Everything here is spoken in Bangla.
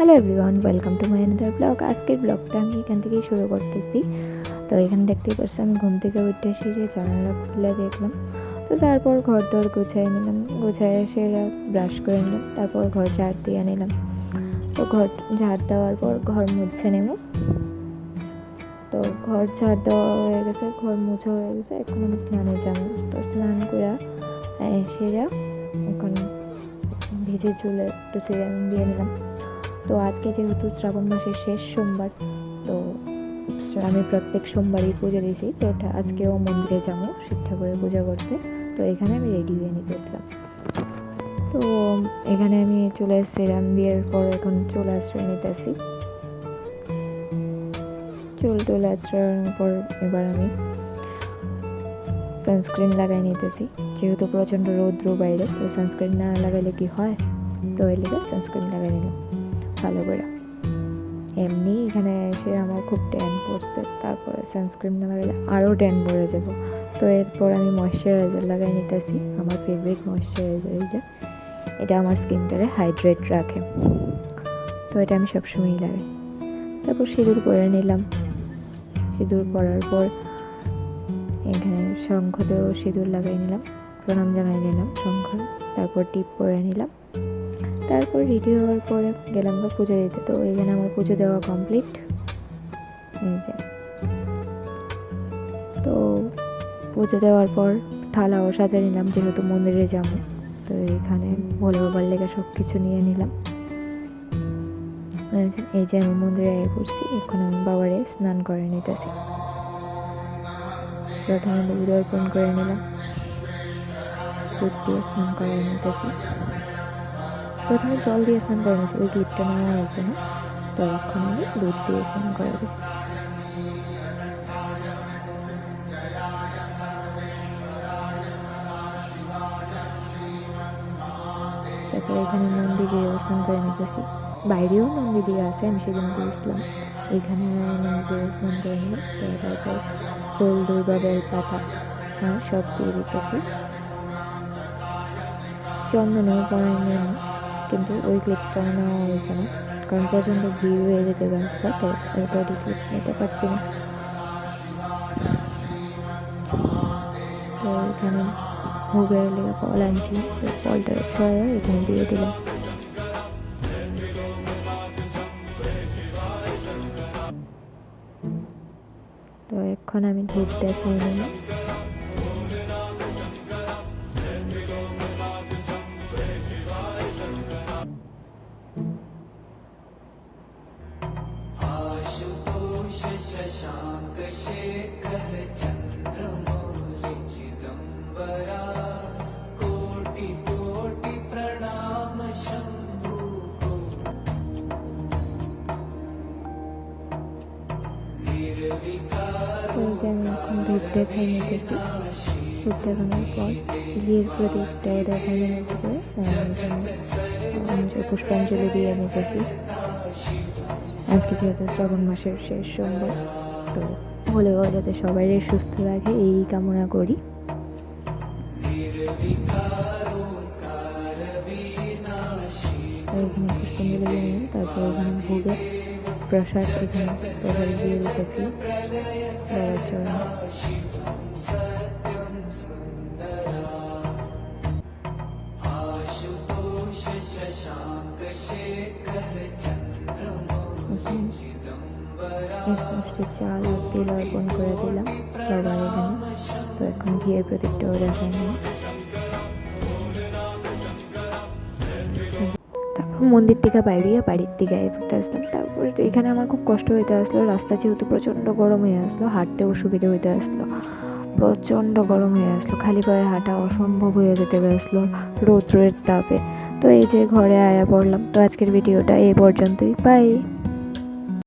Hello everyone, welcome to my another blog. আজকের ব্লগটা আমি এখান থেকেই শুরু করতেছি। তো এখানে দেখতেই পাচ্ছি আমি ঘুম থেকে উঠে এসে জানালা খুলে দেখলাম। তো তারপর ঘর দর গুছাই নিলাম, গুছাই এসে ব্রাশ করে নিলাম, তারপর ঘর ঝাড় দিয়ে নিলাম। তো ঘর ঝাড় দেওয়ার পর ঘর মুছে নেব। তো ঘর ঝাড় দেওয়া হয়ে গেছে, ঘর মুছা হয়ে গেছে, এখন আমি স্নানে যাবো। তো স্নান করে এসে এখন ভিজে চুলে একটু সিরাম দিয়ে নিলাম। তো আজকে যেহেতু শ্রাবণ মাসের শেষ সোমবার, তো আমি প্রত্যেক সোমবারই পুজো দিয়েছি। তো ওটা আজকেও মন্দিরে যাবো শিব ঠাকুরের পূজা করতে। তো এখানে আমি রেডি হয়ে নিতেছিলাম। তো এখানে আমি চুলে সিরাম দেওয়ার পর এখন চুল আশ্রয় নিতেছি। চুল আশ্রয়ের পর এবার আমি সানস্ক্রিন লাগাই নিতেছি। যেহেতু প্রচণ্ড রৌদ্র বাইরে, তো সানস্ক্রিন না লাগাইলে কি হয়, তো এর লিগে সানস্ক্রিন লাগাই নিলাম ভালো করে। এমনি এখানে এসে আমার খুব ট্যান পড়ছে, তারপরে সানস্ক্রিন না লাগালে আরও ট্যান পড়ে যাব। তো এরপর আমি ময়শ্চারাইজার লাগাই নিতেছি, আমার ফেভারিট ময়শ্চারাইজার। এটা আমার স্কিনটারে হাইড্রেট রাখে, তো এটা আমি সবসময়ই লাগাই। তারপর সিঁদুর পরে নিলাম। সিঁদুর পরার পর এখানে শঙ্খতেও সিঁদুর লাগাই নিলাম, প্রণাম জানাই নিলাম শঙ্খ। তারপর টিপ পরে নিলাম। তারপর রেডি হওয়ার পরে গেলাম পুজো দিতে। তো এখানে আমার পুজো দেওয়া কমপ্লিট। তো পুজো দেওয়ার পর থালাও সাজিয়ে নিলাম, যেহেতু মন্দিরে যাবো। তো এখানে ভোলে বাবার লেগে সব কিছু নিয়ে নিলাম। এই যে আমি মন্দিরে আগে পড়ছি, এখন আমি বাবারে স্নান করে নিতেছি। প্রথমে দুধ অর্পণ করে নিলাম, দুধ দিয়ে স্নান করে নিতেছি। প্রথমে জল দিয়ে স্নান করে নিয়েছি, ওই ক্লিপটা নেওয়া হয়েছে না। তো এখন আমি দুধ দিয়ে স্নান করে দিয়েছি। তারপরে এখানে মন্দিরে স্নান করে নিতেছি। বাইরেও মন্দিরে আছে, আমি সেদিন গিয়েছিলাম। এখানে মন্দিরে স্নান করে নিলাম। তারপর ফুল, দুর্বা, বেলপাতা সব দিয়ে দিতেছি। চন্দনও পরাই নিলাম, কিন্তু ওই ক্লিপটা নেওয়া হয়েছে না, কারণ প্রচণ্ড ভিড় হয়ে যেতে রাস্তা, তো ওটা ক্লিপস নিতে পারছি না। তো এখানে ভোগের লেগে ফল আনছি, তো ফলটা ছড়ায় এখানে দিয়ে দিলাম। তো এখন আমি ধূপ দেখাই নিলাম। তো আমি এখন ধূপ দেখাই নিতেছি। ধূপ দেখানোর পর ঘিয়ের প্রদীপটাও দেখাই নিতে, পুষ্পাঞ্জলি দিয়ে নিতেছি। আজকে যেহেতু শ্রাবণ মাসের শেষ সোমবার, তো হলেও যাতে সবাই সুস্থ রাখে এই কামনা করি। এখানে পুষ্পাঞ্জলি দিয়ে নিলাম। তারপর এখানে ভোগে প্রসাদ, এখানে প্রসাদ দিয়ে দিতেছি বাবার চরণে। এক মুষ্টি চাল আর তেল অর্পণ করে দিলাম বাবার এখানে। তো এখন ঘিয়ের প্রদীপটাও দেখাই নিলাম। তারপর মন্দির থেকে বাইরে বাড়ির দিকে ঘুরতে আসলাম। তারপর এখানে আমার খুব কষ্ট হইতে আসলো, রাস্তা যেহেতু প্রচণ্ড গরম হয়ে আসলো, হাঁটতে অসুবিধা হইতে আসলো, প্রচণ্ড গরম হয়ে আসলো, খালি পায়ে হাঁটা অসম্ভব হয়ে যেতে আসলো রৌদ্রের তাপে। তো এই যে ঘরে আয়া পড়লাম। তো আজকের ভিডিওটা এই পর্যন্তই, বাই।